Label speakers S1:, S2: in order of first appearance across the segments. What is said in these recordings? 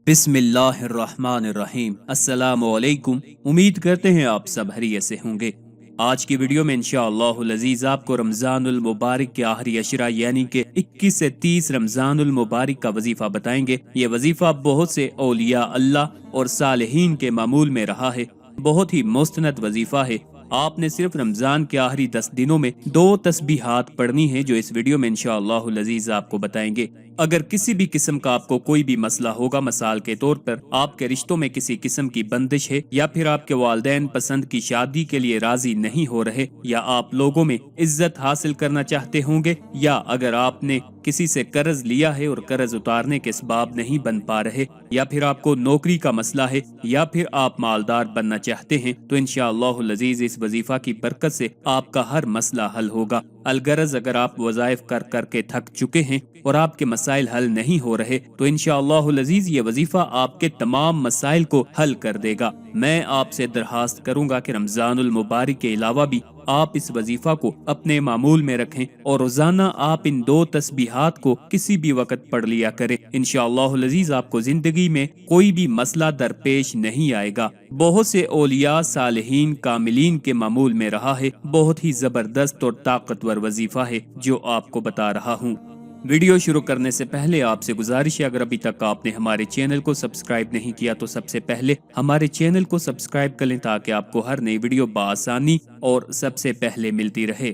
S1: بسم اللہ الرحمن الرحیم۔ السلام علیکم۔ امید کرتے ہیں آپ سب خیریت سے ہوں گے۔ آج کی ویڈیو میں انشاءاللہ العزیز آپ کو رمضان المبارک کے آخری عشرہ یعنی کہ 21 سے 30 رمضان المبارک کا وظیفہ بتائیں گے۔ یہ وظیفہ بہت سے اولیاء اللہ اور صالحین کے معمول میں رہا ہے۔ بہت ہی مستند وظیفہ ہے۔ آپ نے صرف رمضان کے آخری 10 دنوں میں 2 تسبیحات پڑھنی ہے جو اس ویڈیو میں انشاءاللہ العزیز آپ کو بتائیں گے۔ اگر کسی بھی قسم کا آپ کو کوئی بھی مسئلہ ہوگا، مثال کے طور پر آپ کے رشتوں میں کسی قسم کی بندش ہے، یا پھر آپ کے والدین پسند کی شادی کے لیے راضی نہیں ہو رہے، یا آپ لوگوں میں عزت حاصل کرنا چاہتے ہوں گے، یا اگر آپ نے کسی سے قرض لیا ہے اور قرض اتارنے کے اسباب نہیں بن پا رہے، یا پھر آپ کو نوکری کا مسئلہ ہے، یا پھر آپ مالدار بننا چاہتے ہیں، تو انشاءاللہ العزیز اس وظیفہ کی برکت سے آپ کا ہر مسئلہ حل ہوگا۔ الغرض اگر آپ وظائف کر کے تھک چکے ہیں اور آپ کے مسائل حل نہیں ہو رہے، تو انشاءاللہ العزیز یہ وظیفہ آپ کے تمام مسائل کو حل کر دے گا۔ میں آپ سے درخواست کروں گا کہ رمضان المبارک کے علاوہ بھی آپ اس وظیفہ کو اپنے معمول میں رکھیں اور روزانہ آپ ان 2 تسبیحات کو کسی بھی وقت پڑھ لیا کریں۔ انشاءاللہ العزیز آپ کو زندگی میں کوئی بھی مسئلہ درپیش نہیں آئے گا۔ بہت سے اولیاء صالحین کاملین کے معمول میں رہا ہے۔ بہت ہی زبردست اور طاقتور وظیفہ ہے جو آپ کو بتا رہا ہوں۔ ویڈیو شروع کرنے سے پہلے آپ سے گزارش ہے، اگر ابھی تک آپ نے ہمارے چینل کو سبسکرائب نہیں کیا تو سب سے پہلے ہمارے چینل کو سبسکرائب کر لیں تاکہ آپ کو ہر نئی ویڈیو بآسانی اور سب سے پہلے ملتی رہے۔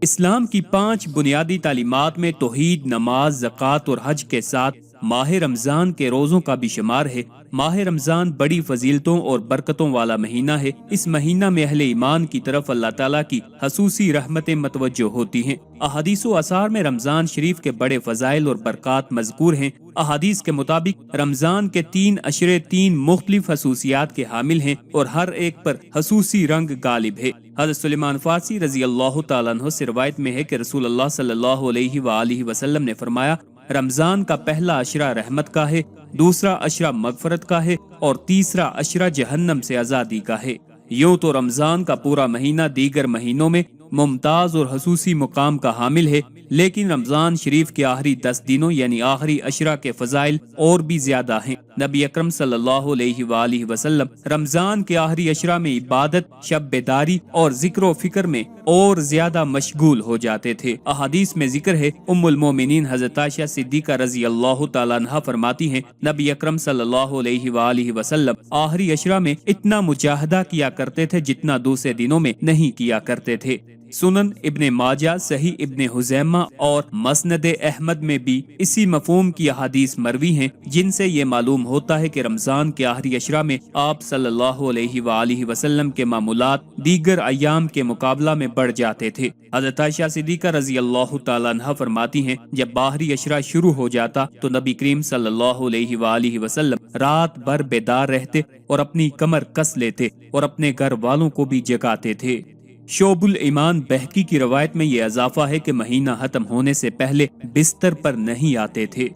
S1: اسلام کی 5 بنیادی تعلیمات میں توحید، نماز، زکوٰۃ اور حج کے ساتھ ماہ رمضان کے روزوں کا بھی شمار ہے۔ ماہ رمضان بڑی فضیلتوں اور برکتوں والا مہینہ ہے۔ اس مہینہ میں اہل ایمان کی طرف اللہ تعالیٰ کی خصوصی رحمتیں متوجہ ہوتی ہیں۔ احادیث و آثار میں رمضان شریف کے بڑے فضائل اور برکات مذکور ہیں۔ احادیث کے مطابق رمضان کے 3 عشرے 3 مختلف خصوصیات کے حامل ہیں اور ہر ایک پر خصوصی رنگ غالب ہے۔ حضرت سلیمان فارسی رضی اللہ تعالیٰ عنہ سے روایت میں ہے کہ رسول اللہ صلی اللہ علیہ وآلہ وسلم نے فرمایا، رمضان کا پہلا عشرہ رحمت کا ہے، دوسرا عشرہ مغفرت کا ہے اور تیسرا عشرہ جہنم سے آزادی کا ہے۔ یوں تو رمضان کا پورا مہینہ دیگر مہینوں میں ممتاز اور خصوصی مقام کا حامل ہے، لیکن رمضان شریف کے آخری 10 دنوں یعنی آخری عشرہ کے فضائل اور بھی زیادہ ہیں۔ نبی اکرم صلی اللہ علیہ وآلہ وسلم رمضان کے آخری عشرہ میں عبادت، شب بیداری اور ذکر و فکر میں اور زیادہ مشغول ہو جاتے تھے۔ احادیث میں ذکر ہے، ام المومنین حضرت عائشہ صدیقہ رضی اللہ تعالیٰ عنہا فرماتی ہیں، نبی اکرم صلی اللہ علیہ وآلہ وسلم آخری عشرہ میں اتنا مجاہدہ کیا کرتے تھے جتنا دوسرے دنوں میں نہیں کیا کرتے تھے۔ سنن ابن ماجہ، صحیح ابن خزیمہ اور مسند احمد میں بھی اسی مفہوم کی احادیث مروی ہیں، جن سے یہ معلوم ہوتا ہے کہ رمضان کے آخری عشرہ میں آپ صلی اللہ علیہ وآلہ وسلم کے معمولات دیگر ایام کے مقابلہ میں بڑھ جاتے تھے۔ حضرت عائشہ صدیقہ رضی اللہ تعالیٰ عنہ فرماتی ہیں، جب آخری عشرہ شروع ہو جاتا تو نبی کریم صلی اللہ علیہ وآلہ وسلم رات بھر بیدار رہتے اور اپنی کمر کس لیتے اور اپنے گھر والوں کو بھی جگاتے تھے۔ شعب الایمان بہقی کی روایت میں یہ اضافہ ہے کہ مہینہ ختم ہونے سے پہلے بستر پر نہیں آتے تھے۔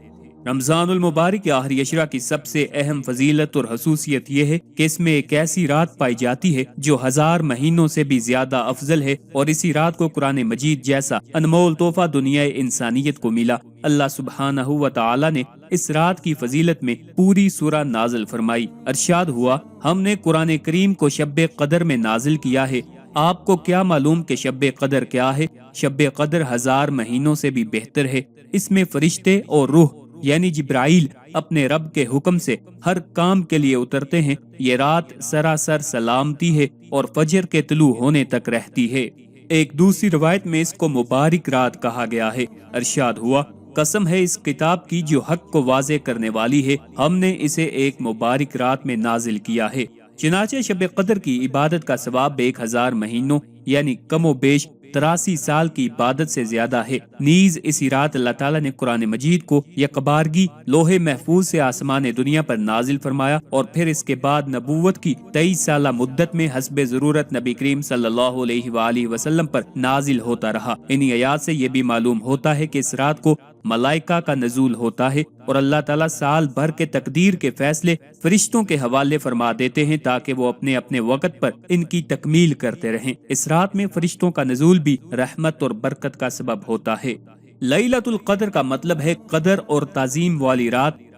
S1: رمضان المبارک کے آخری عشرہ کی سب سے اہم فضیلت اور خصوصیت یہ ہے کہ اس میں ایک ایسی رات پائی جاتی ہے جو 1000 مہینوں سے بھی زیادہ افضل ہے، اور اسی رات کو قرآن مجید جیسا انمول تحفہ دنیا انسانیت کو ملا۔ اللہ سبحانہ و تعالی نے اس رات کی فضیلت میں پوری سورہ نازل فرمائی۔ ارشاد ہوا، ہم نے قرآن کریم کو شب قدر میں نازل کیا ہے۔ آپ کو کیا معلوم کہ شب قدر کیا ہے؟ شب قدر 1000 مہینوں سے بھی بہتر ہے۔ اس میں فرشتے اور روح یعنی جبرائیل اپنے رب کے حکم سے ہر کام کے لیے اترتے ہیں۔ یہ رات سراسر سلامتی ہے اور فجر کے طلوع ہونے تک رہتی ہے۔ ایک دوسری روایت میں اس کو مبارک رات کہا گیا ہے۔ ارشاد ہوا، قسم ہے اس کتاب کی جو حق کو واضح کرنے والی ہے، ہم نے اسے ایک مبارک رات میں نازل کیا ہے۔ چنانچہ شب قدر کی عبادت کا ثواب 1000 مہینوں یعنی کم و بیش 83 سال کی عبادت سے زیادہ ہے۔ نیز اسی رات اللہ تعالیٰ نے قرآن مجید کو یکبارگی لوح محفوظ سے آسمان دنیا پر نازل فرمایا، اور پھر اس کے بعد نبوت کی 23 سالہ مدت میں حسب ضرورت نبی کریم صلی اللہ علیہ وآلہ وسلم پر نازل ہوتا رہا۔ انہی آیات سے یہ بھی معلوم ہوتا ہے کہ اس رات کو ملائکہ کا نزول ہوتا ہے اور اللہ تعالیٰ سال بھر کے تقدیر کے فیصلے فرشتوں کے حوالے فرما دیتے ہیں تاکہ وہ اپنے اپنے وقت پر ان کی تکمیل کرتے رہیں۔ اس رات میں فرشتوں کا نزول بھی رحمت اور برکت کا سبب ہوتا ہے۔ لیلۃ القدر کا مطلب ہے قدر اور تعظیم والی رات،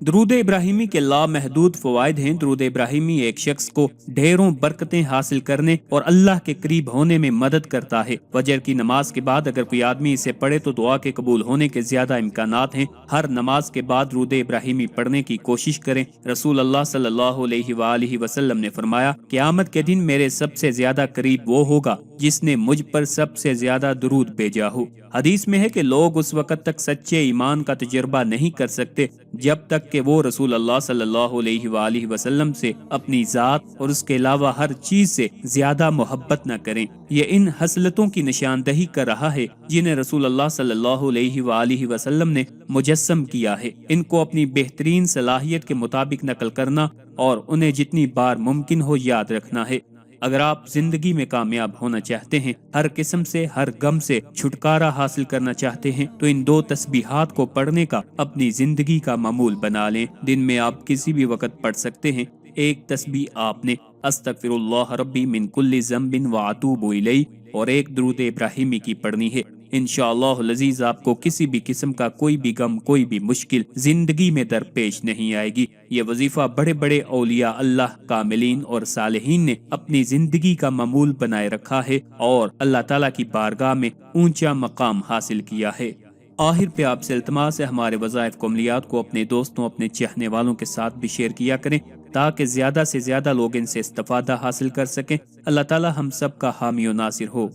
S1: درود ابراہیمی کے لامحدود فوائد ہیں۔ درود ابراہیمی ایک شخص کو ڈھیروں برکتیں حاصل کرنے اور اللہ کے قریب ہونے میں مدد کرتا ہے۔ فجر کی نماز کے بعد اگر کوئی آدمی اسے پڑھے تو دعا کے قبول ہونے کے زیادہ امکانات ہیں۔ ہر نماز کے بعد درود ابراہیمی پڑھنے کی کوشش کریں۔ رسول اللہ صلی اللہ علیہ وآلہ وسلم نے فرمایا، قیامت کے دن میرے سب سے زیادہ قریب وہ ہوگا جس نے مجھ پر سب سے زیادہ درود بھیجا ہو۔ حدیث میں ہے کہ لوگ اس وقت تک سچے ایمان کا تجربہ نہیں کر سکتے جب تک کہ وہ رسول اللہ صلی اللہ علیہ وآلہ وسلم سے اپنی ذات اور اس کے علاوہ ہر چیز سے زیادہ محبت نہ کریں۔ یہ ان خصلتوں کی نشاندہی کر رہا ہے جنہیں رسول اللہ صلی اللہ علیہ وآلہ وسلم نے مجسم کیا ہے۔ ان کو اپنی بہترین صلاحیت کے مطابق نقل کرنا اور انہیں جتنی بار ممکن ہو یاد رکھنا ہے۔ اگر آپ زندگی میں کامیاب ہونا چاہتے ہیں، ہر قسم سے ہر غم سے چھٹکارا حاصل کرنا چاہتے ہیں، تو ان 2 تسبیحات کو پڑھنے کا اپنی زندگی کا معمول بنا لیں۔ دن میں آپ کسی بھی وقت پڑھ سکتے ہیں۔ ایک تسبیح آپ نے استغفر اللہ ربی من کل ذنب واتوب الیہ اور ایک درود ابراہیمی کی پڑھنی ہے۔ انشاءاللہ العزیز آپ کو کسی بھی قسم کا کوئی بھی غم، کوئی بھی مشکل زندگی میں درپیش نہیں آئے گی۔ یہ وظیفہ بڑے بڑے اولیاء اللہ، کاملین اور صالحین نے اپنی زندگی کا معمول بنائے رکھا ہے اور اللہ تعالیٰ کی بارگاہ میں اونچا مقام حاصل کیا ہے۔ آخر پہ آپ سے التماس ہے ہمارے وظائف کو، عملیات کو اپنے دوستوں، اپنے چاہنے والوں کے ساتھ بھی شیئر کیا کریں تاکہ زیادہ سے زیادہ لوگ ان سے استفادہ حاصل کر سکیں۔ اللہ تعالیٰ ہم سب کا حامی و ناصر ہو۔